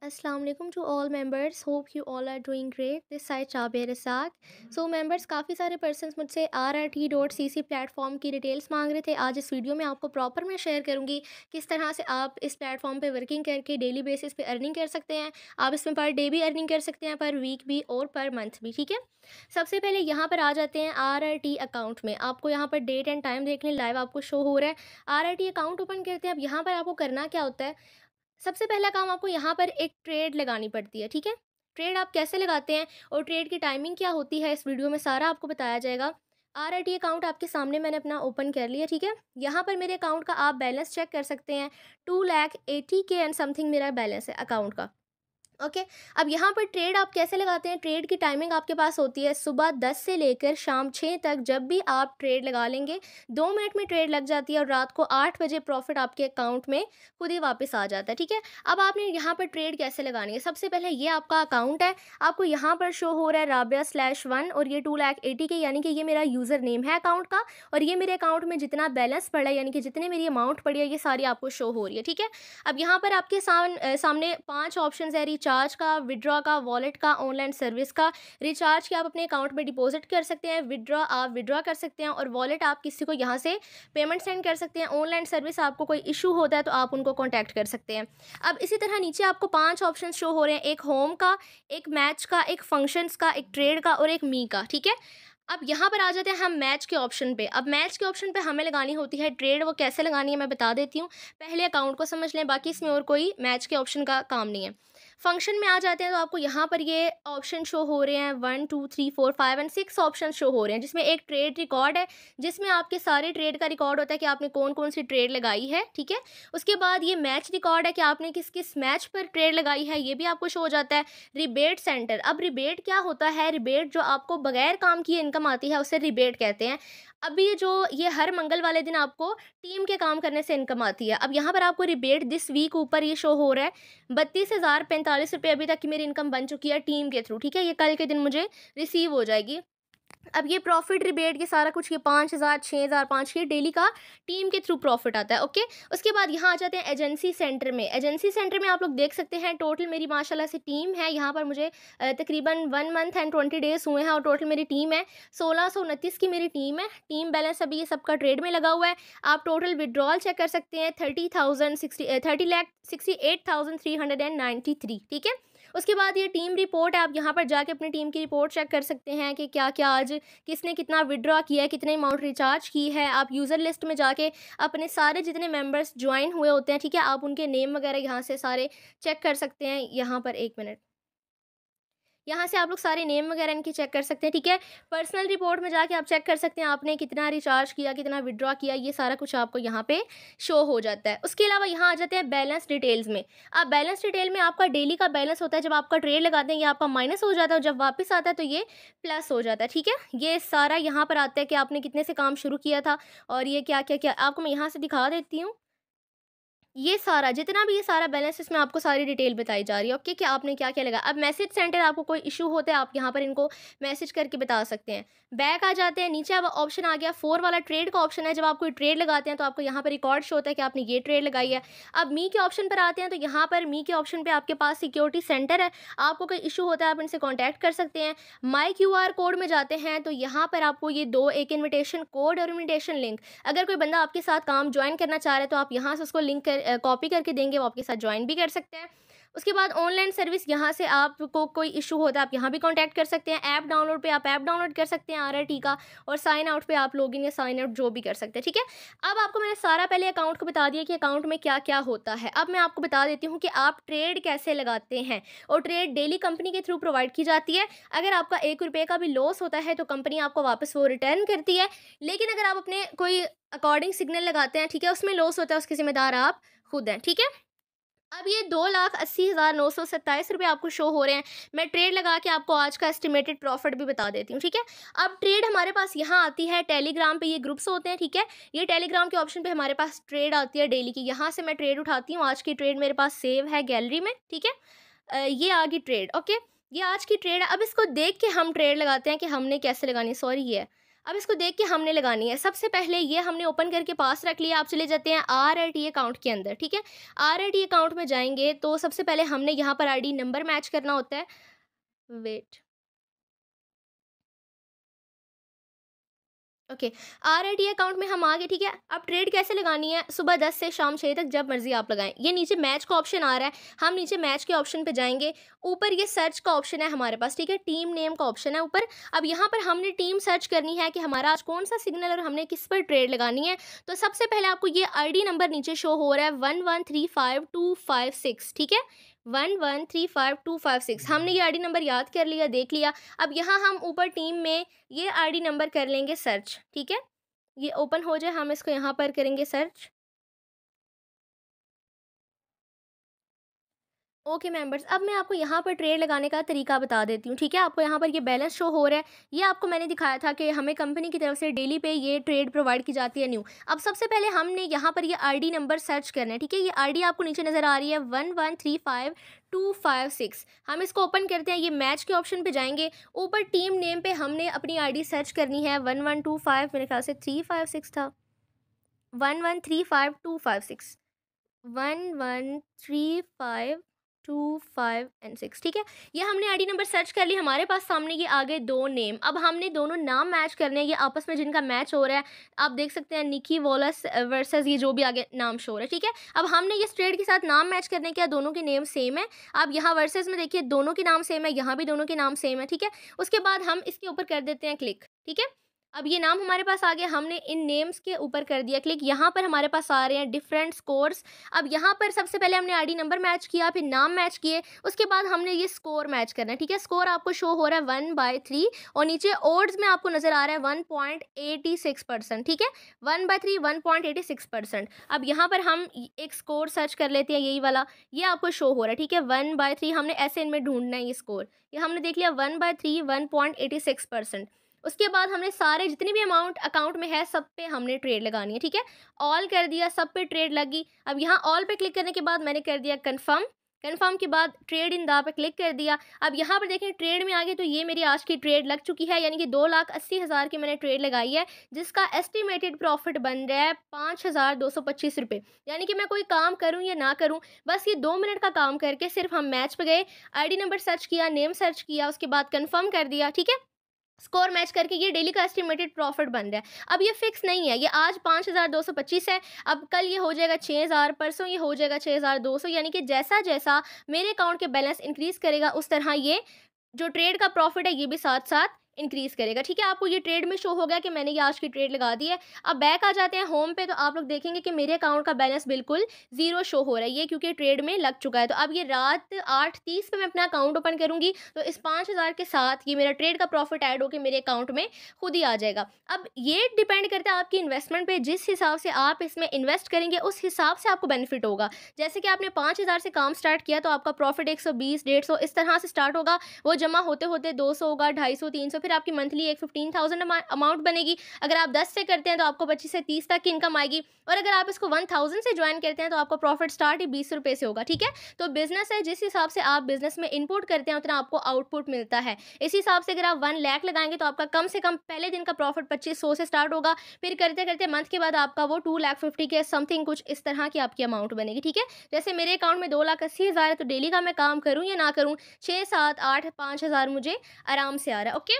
अस्सलाम वालेकुम to all members. Hope you all are doing great. This side Chabir Razak. So members, काफ़ी सारे persons मुझसे RRT.CC प्लेटफॉर्म की डिटेल्स मांग रहे थे। आज इस वीडियो में आपको प्रॉपर मैं शेयर करूंगी किस तरह से आप इस प्लेटफॉर्म पे वर्किंग करके डेली बेसिस पे अर्निंग कर सकते हैं। आप इसमें पर डे भी अर्निंग कर सकते हैं, पर वीक भी और पर मंथ भी। ठीक है, सबसे पहले यहाँ पर आ जाते हैं RRT अकाउंट में। आपको यहाँ पर डेट एंड टाइम देखने लाइव आपको शो हो रहा है। RRT अकाउंट ओपन करते हैं। अब यहाँ पर आपको करना क्या होता है, सबसे पहला काम आपको यहाँ पर एक ट्रेड लगानी पड़ती है। ठीक है, ट्रेड आप कैसे लगाते हैं और ट्रेड की टाइमिंग क्या होती है, इस वीडियो में सारा आपको बताया जाएगा। RRT अकाउंट आपके सामने मैंने अपना ओपन कर लिया। ठीक है, यहाँ पर मेरे अकाउंट का आप बैलेंस चेक कर सकते हैं। 2,80,000 एंड समथिंग मेरा बैलेंस है अकाउंट का। ओके, अब यहाँ पर ट्रेड आप कैसे लगाते हैं, ट्रेड की टाइमिंग आपके पास होती है सुबह 10 से लेकर शाम 6 तक। जब भी आप ट्रेड लगा लेंगे 2 मिनट में ट्रेड लग जाती है और रात को 8 बजे प्रॉफिट आपके अकाउंट में खुद ही वापस आ जाता है। ठीक है, अब आपने यहाँ पर ट्रेड कैसे लगानी है, सबसे पहले ये आपका अकाउंट है। आपको यहाँ पर शो हो रहा है राबिया/1 और ये 2,80,000 के, यानी कि ये मेरा यूज़र नेम है अकाउंट का। और ये मेरे अकाउंट में जितना बैलेंस पड़ा है, यानी कि जितने मेरी अमाउंट पड़ी है, ये सारी आपको शो हो रही है। ठीक है, अब यहाँ पर आपके सामने 5 ऑप्शन है, रिचार्ज का, विड्रॉ का, वॉलेट का, ऑनलाइन सर्विस का। रिचार्ज के आप अपने अकाउंट में डिपॉजिट कर सकते हैं, विड्रॉ आप विड्रॉ कर सकते हैं, और वॉलेट आप किसी को यहाँ से पेमेंट सेंड कर सकते हैं। ऑनलाइन सर्विस आपको कोई इशू होता है तो आप उनको कॉन्टैक्ट कर सकते हैं। अब इसी तरह नीचे आपको 5 ऑप्शन शो हो रहे हैं, एक होम का, एक मैच का, एक फंक्शंस का, एक ट्रेड का और एक मी का। ठीक है, अब यहाँ पर आ जाते हैं हम मैच के ऑप्शन पे। अब मैच के ऑप्शन पे हमें लगानी होती है ट्रेड। वो कैसे लगानी है मैं बता देती हूँ, पहले अकाउंट को समझ लें, बाकी इसमें और कोई मैच के ऑप्शन का काम नहीं है। फंक्शन में आ जाते हैं तो आपको यहाँ पर ये ऑप्शन शो हो रहे हैं, 1 2 3 4 5 एंड 6 ऑप्शन शो हो रहे हैं, जिसमें एक ट्रेड रिकॉर्ड है, जिसमें आपके सारे ट्रेड का रिकॉर्ड होता है कि आपने कौन कौन सी ट्रेड लगाई है। ठीक है, उसके बाद ये मैच रिकॉर्ड है कि आपने किस किस मैच पर ट्रेड लगाई है, ये भी आपको शो हो जाता है। रिबेट सेंटर, अब रिबेट क्या होता है, रिबेट जो आपको बगैर काम किए इनकम आती है उसे रिबेट कहते हैं। अभी ये हर मंगल वाले दिन आपको टीम के काम करने से इनकम आती है। अब यहाँ पर आपको रिबेट दिस वीक ऊपर ये शो हो रहा है, 32,045 रुपये अभी तक की मेरी इनकम बन चुकी है टीम के थ्रू। ठीक है, ये कल के दिन मुझे रिसीव हो जाएगी। अब ये प्रॉफिट रिबेट ये सारा कुछ, ये 5,000 6,000 5 ये डेली का टीम के थ्रू प्रॉफिट आता है। ओके, उसके बाद यहाँ आ जाते हैं एजेंसी सेंटर में। एजेंसी सेंटर में आप लोग देख सकते हैं टोटल मेरी माशाल्लाह से टीम है। यहाँ पर मुझे तकरीबन 1 मंथ एंड 20 डेज हुए हैं और टोटल मेरी टीम है 1629 की मेरी टीम है। टीम बैलेंस अभी ये सबका ट्रेड में लगा हुआ है। आप टोटल विड्रॉल चेक कर सकते हैं, 30,68,393। ठीक है, उसके बाद ये टीम रिपोर्ट है, आप यहाँ पर जाके अपनी टीम की रिपोर्ट चेक कर सकते हैं कि क्या क्या आज किसने कितना विड्रॉ किया है, कितने अमाउंट रिचार्ज की है। आप यूज़र लिस्ट में जाके अपने सारे जितने मेंबर्स ज्वाइन हुए होते हैं, ठीक है, आप उनके नेम वगैरह यहाँ से सारे चेक कर सकते हैं। यहाँ पर एक मिनट, यहाँ से आप लोग सारे नेम वगैरह इनकी चेक कर सकते हैं। ठीक है, पर्सनल रिपोर्ट में जाके आप चेक कर सकते हैं आपने कितना रिचार्ज किया, कितना विड्रॉ किया, ये सारा कुछ आपको यहाँ पे शो हो जाता है। उसके अलावा यहाँ आ जाते हैं बैलेंस डिटेल्स में। अब बैलेंस डिटेल में आपका डेली का बैलेंस होता है, जब आपका ट्रेड लगाते हैं ये आपका माइनस हो जाता है, और जब वापस आता है तो ये प्लस हो जाता है। ठीक है, ये सारा यहाँ पर आता है कि आपने कितने से काम शुरू किया था और ये क्या क्या क्या आपको मैं यहाँ से दिखा देती हूँ। ये सारा जितना भी ये सारा बैलेंस, इसमें आपको सारी डिटेल बताई जा रही है। ओके, कि आपने क्या क्या लगा। अब मैसेज सेंटर, आपको कोई इशू होता है आप यहाँ पर इनको मैसेज करके बता सकते हैं। बैक आ जाते हैं, नीचे अब ऑप्शन आ गया 4 वाला ट्रेड का ऑप्शन है। जब आप कोई ट्रेड लगाते हैं तो आपको यहाँ पर रिकॉर्ड शो होता है कि आपने ये ट्रेड लगाई है। अब मी के ऑप्शन पर आते हैं तो यहाँ पर मी के ऑप्शन पर आपके पास सिक्योरिटी सेंटर है। आपको कोई इशू होता है आप इनसे कॉन्टैक्ट कर सकते हैं। माई QR कोड में जाते हैं तो यहाँ पर आपको ये दो, एक इन्विटेशन कोड और इन्विटेशन लिंक। अगर कोई बंदा आपके साथ काम ज्वाइन करना चाह रहा है तो आप यहाँ से उसको लिंक कॉपी करके देंगे, वो आपके साथ ज्वाइन भी कर सकते हैं। उसके बाद ऑनलाइन सर्विस, यहाँ से आपको कोई इशू होता है आप यहाँ भी कांटेक्ट कर सकते हैं। ऐप डाउनलोड पे आप ऐप डाउनलोड कर सकते हैं RRT का, और साइन आउट पे आप लॉगिन या साइन आउट जो भी कर सकते हैं। ठीक है, अब आपको मैंने सारा पहले अकाउंट को बता दिया कि अकाउंट में क्या क्या होता है। अब मैं आपको बता देती हूँ कि आप ट्रेड कैसे लगाते हैं। और ट्रेड डेली कंपनी के थ्रू प्रोवाइड की जाती है। अगर आपका 1 रुपये का भी लॉस होता है तो कंपनी आपको वापस वो रिटर्न करती है। लेकिन अगर आप अपने कोई अकॉर्डिंग सिग्नल लगाते हैं, ठीक है, उसमें लॉस होता है, उसके जिम्मेदार आप खुद हैं। ठीक है, अब ये 2,80,927 रुपये आपको शो हो रहे हैं। मैं ट्रेड लगा के आपको आज का एस्टिमेटेड प्रॉफिट भी बता देती हूँ। ठीक है, अब ट्रेड हमारे पास यहाँ आती है टेलीग्राम पे, ये ग्रुप्स होते हैं। ठीक है, ये टेलीग्राम के ऑप्शन पे हमारे पास ट्रेड आती है डेली की। यहाँ से मैं ट्रेड उठाती हूँ। आज की ट्रेड मेरे पास सेव है गैलरी में। ठीक है, ये आ गई ट्रेड। ओके, ये आज की ट्रेड है। अब इसको देख के हम ट्रेड लगाते हैं कि हमने कैसे लगानी है। सॉरी, ये है। अब इसको देख के हमने लगानी है। सबसे पहले ये हमने ओपन करके पास रख लिया। आप चले जाते हैं RRT अकाउंट के अंदर, ठीक है। RRT अकाउंट में जाएंगे तो सबसे पहले हमने यहाँ पर ID नंबर मैच करना होता है। Wait, okay. RRT अकाउंट में हम आ गए, ठीक है। अब ट्रेड कैसे लगानी है, सुबह 10 से शाम 6 तक जब मर्जी आप लगाएं। ये नीचे मैच का ऑप्शन आ रहा है, हम नीचे मैच के ऑप्शन पे जाएंगे। ऊपर ये सर्च का ऑप्शन है हमारे पास, ठीक है। टीम नेम का ऑप्शन है ऊपर। अब यहाँ पर हमने टीम सर्च करनी है कि हमारा आज कौन सा सिग्नल और हमने किस पर ट्रेड लगानी है। तो सबसे पहले आपको ये ID नंबर नीचे शो हो रहा है 1135256, ठीक है। 1135256 हमने ये ID नंबर याद कर लिया, देख लिया। अब यहाँ हम ऊपर टीम में ये ID नंबर कर लेंगे सर्च, ठीक है। ये ओपन हो जाए, हम इसको यहाँ पर करेंगे सर्च। ओके मेंबर्स, अब मैं आपको यहाँ पर ट्रेड लगाने का तरीका बता देती हूँ, ठीक है। आपको यहाँ पर ये बैलेंस शो हो रहा है। ये आपको मैंने दिखाया था कि हमें कंपनी की तरफ से डेली पे ये ट्रेड प्रोवाइड की जाती है न्यू। अब सबसे पहले हमने यहाँ पर ये ID नंबर सर्च करना है, ठीक है। ये ID आपको नीचे नज़र आ रही है 1135256। हम इसको ओपन करते हैं, ये मैच के ऑप्शन पे जाएंगे। ऊपर टीम नेम पे हमने अपनी ID सर्च करनी है 1125, मेरे ख्याल से 356 था। 1135256, 1135256, ठीक है। ये हमने ID नंबर सर्च कर ली, हमारे पास सामने ये आ गए दो नेम। अब हमने दोनों नाम मैच करने हैं, ये आपस में जिनका मैच हो रहा है। आप देख सकते हैं निकी वॉलस वर्सेस ये जो भी आगे नाम शो हो रहा है, ठीक है। अब हमने ये स्ट्रेट के साथ नाम मैच करने के, दोनों के नेम सेम है। आप यहाँ वर्सेस में देखिए दोनों के नाम सेम है, यहाँ भी दोनों के नाम सेम है, ठीक है। उसके बाद हम इसके ऊपर कर देते हैं क्लिक, ठीक है। अब ये नाम हमारे पास आ गया, हमने इन नेम्स के ऊपर कर दिया क्लिक। यहाँ पर हमारे पास आ रहे हैं डिफरेंट स्कोर्स। अब यहाँ पर सबसे पहले हमने ID नंबर मैच किया, फिर नाम मैच किए, उसके बाद हमने ये स्कोर मैच करना है, ठीक है। स्कोर आपको शो हो रहा है 1/3 और नीचे ओड्स में आपको नज़र आ रहा है 1.86%, ठीक है। 1/3 1.86%। अब यहाँ पर हम एक स्कोर सर्च कर लेते हैं, यही वाला, ये आपको शो हो रहा है, ठीक है। 1/3 हमने ऐसे इनमें ढूंढना है ये स्कोर। ये हमने देख लिया 1/3 1.86%। उसके बाद हमने सारे जितने भी अमाउंट अकाउंट में है सब पे हमने ट्रेड लगानी है, ठीक है। ऑल कर दिया, सब पे ट्रेड लगी। अब यहाँ ऑल पे क्लिक करने के बाद मैंने कर दिया कंफर्म। कंफर्म के बाद ट्रेड इन दा पे क्लिक कर दिया। अब यहाँ पर देखें ट्रेड में आगे, तो ये मेरी आज की ट्रेड लग चुकी है, यानी कि 2,80,000 की मैंने ट्रेड लगाई है, जिसका एस्टिमेटेड प्रॉफिट बन रहा है 5,225 रुपये। यानी कि मैं कोई काम करूँ या ना करूँ, बस ये 2 मिनट का काम करके सिर्फ हम मैच पे गए, ID नंबर सर्च किया, नेम सर्च किया, उसके बाद कन्फर्म कर दिया, ठीक है। स्कोर मैच करके ये डेली का एस्टिमेटेड प्रॉफिट बन रहा है। अब ये फिक्स नहीं है, ये आज 5,225 है, अब कल ये हो जाएगा 6,000, परसों ये हो जाएगा 6,200। यानी कि जैसा जैसा मेरे अकाउंट के बैलेंस इंक्रीज करेगा उस तरह ये जो ट्रेड का प्रॉफिट है ये भी साथ साथ इंक्रीज करेगा, ठीक है। आपको ये ट्रेड में शो हो गया कि मैंने ये आज की ट्रेड लगा दी है। अब बैक आ जाते हैं होम पे, तो आप लोग देखेंगे कि मेरे अकाउंट का बैलेंस बिल्कुल ज़ीरो शो हो रहा है, ये क्योंकि ट्रेड में लग चुका है। तो अब ये रात 8:30 पे मैं अपना अकाउंट ओपन करूंगी, तो इस 5,000 के साथ ये मेरा ट्रेड का प्रॉफिट ऐड होकर मेरे अकाउंट में खुद ही आ जाएगा। अब ये डिपेंड करता है आपकी इन्वेस्टमेंट पे, जिस हिसाब से आप इसमें इन्वेस्ट करेंगे उस हिसाब से आपको बेनिफिट होगा। जैसे कि आपने 5,000 से काम स्टार्ट किया तो आपका प्रॉफिट 120, 150 इस तरह से स्टार्ट होगा। वो जमा होते होते 200 होगा, 250, 300, फिर आपकी मंथली एक 15,000 अमाउंट बनेगी। अगर आप 10 से करते हैं तो आपको 25 से 30 तक की इनकम आएगी, और अगर आप इसको 1,000 से ज्वाइन करते हैं तो आपका प्रॉफिट स्टार्ट ही 20 रुपये से होगा, ठीक है। तो बिजनेस है, जिस हिसाब से आप बिजनेस में इनपुट करते हैं उतना आपको आउटपुट मिलता है। इस हिसाब से अगर आप 1 लाख लगाएंगे तो आपका कम से कम पहले दिन का प्रॉफिट 2500 से स्टार्ट होगा, फिर करते करते मंथ के बाद आपका वो 2,50,000 के समथिंग कुछ इस तरह की आपकी अमाउंट बनेगी, ठीक है। जैसे मेरे अकाउंट में 2,80,000 है, तो डेली का मैं काम करूँ या ना करूँ, 6, 7, 8, 5,000 मुझे आराम से आ रहा है, ओके।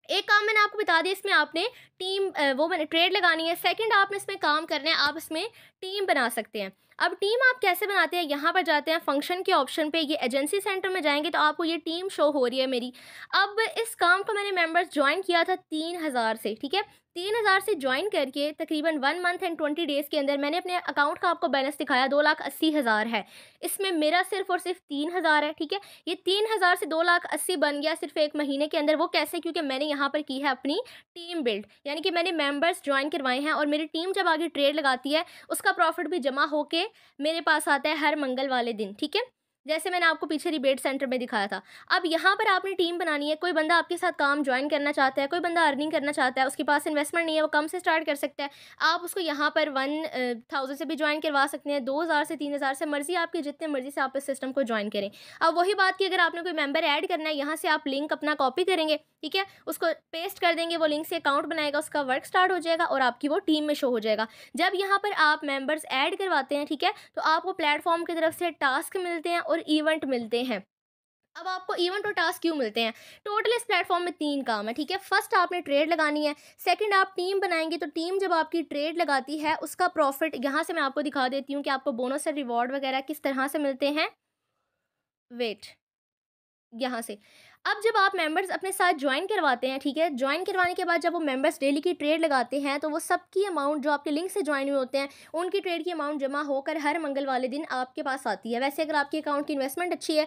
एक काम मैंने आपको बता दिया, इसमें आपने टीम वो मैंने ट्रेड लगानी है। सेकंड आपने इसमें काम करना है, आप इसमें टीम बना सकते हैं। अब टीम आप कैसे बनाते हैं, यहाँ पर जाते हैं फंक्शन के ऑप्शन पे, ये एजेंसी सेंटर में जाएंगे तो आपको ये टीम शो हो रही है मेरी। अब इस काम को मैंने मेंबर्स ज्वाइन किया था 3,000 से, ठीक है। 3,000 से ज्वाइन करके तकरीबन 1 मंथ एंड 20 डेज़ के अंदर मैंने अपने अकाउंट का आपको बैलेंस दिखाया 2,80,000 है। इसमें मेरा सिर्फ और सिर्फ 3,000 है, ठीक है। ये 3,000 से 2,80,000 बन गया सिर्फ 1 महीने के अंदर। वो कैसे, क्योंकि मैंने यहाँ पर की है अपनी टीम बिल्ड, यानी कि मैंने मेंबर्स ज्वाइन करवाए हैं, और मेरी टीम जब आगे ट्रेड लगाती है उसका प्रॉफिट भी जमा होके मेरे पास आता है हर मंगल वाले दिन, ठीक है। जैसे मैंने आपको पीछे रिबेट सेंटर में दिखाया था। अब यहाँ पर आपने टीम बनानी है, कोई बंदा आपके साथ काम जॉइन करना चाहता है, कोई बंदा अर्निंग करना चाहता है, उसके पास इन्वेस्टमेंट नहीं है, वो कम से स्टार्ट कर सकता है। आप उसको यहाँ पर 1000 से भी जॉइन करवा सकते हैं, 2000 से 3000 से, मर्ज़ी आपकी जितने मर्ज़ी से आप इस सिस्टम को जॉइन करें। अब वही बात कि अगर आपने कोई मेंबर ऐड करना है, यहाँ से आप लिंक अपना कॉपी करेंगे, ठीक है? उसको पेस्ट कर देंगे, वो लिंक से अकाउंट बनाएगा, उसका वर्क स्टार्ट हो जाएगा और आपकी वो टीम में शो हो जाएगा। जब यहाँ पर आप मेंबर्स ऐड करवाते हैं, ठीक है? तो आपको प्लेटफ़ॉर्म की तरफ से टास्क मिलते हैं और इवेंट मिलते हैं। अब आपको इवेंट और टास्क क्यों मिलते हैं? टोटल इस प्लेटफ़ॉर्म में 3 काम है, ठीक है? फर्स्ट आपने ट्रेड लगानी है, सेकंड आप टीम बनाएँगे, तो टीम जब आपकी ट्रेड लगाती है, उसका प्रॉफ़िट यहाँ से मैं आपको दिखा देती हूँ कि आपको बोनस और रिवॉर्ड वगैरह किस तरह से मिलते हैं। वेट, यहाँ से। अब जब आप मेंबर्स अपने साथ जॉइन करवाते हैं, ठीक है? जॉइन करवाने के बाद जब वो मेंबर्स डेली की ट्रेड लगाते हैं, तो वो सबकी अमाउंट जो आपके लिंक से जॉइन हुए होते हैं, उनकी ट्रेड की अमाउंट जमा होकर हर मंगल वाले दिन आपके पास आती है। वैसे अगर आपके अकाउंट की इन्वेस्टमेंट अच्छी है,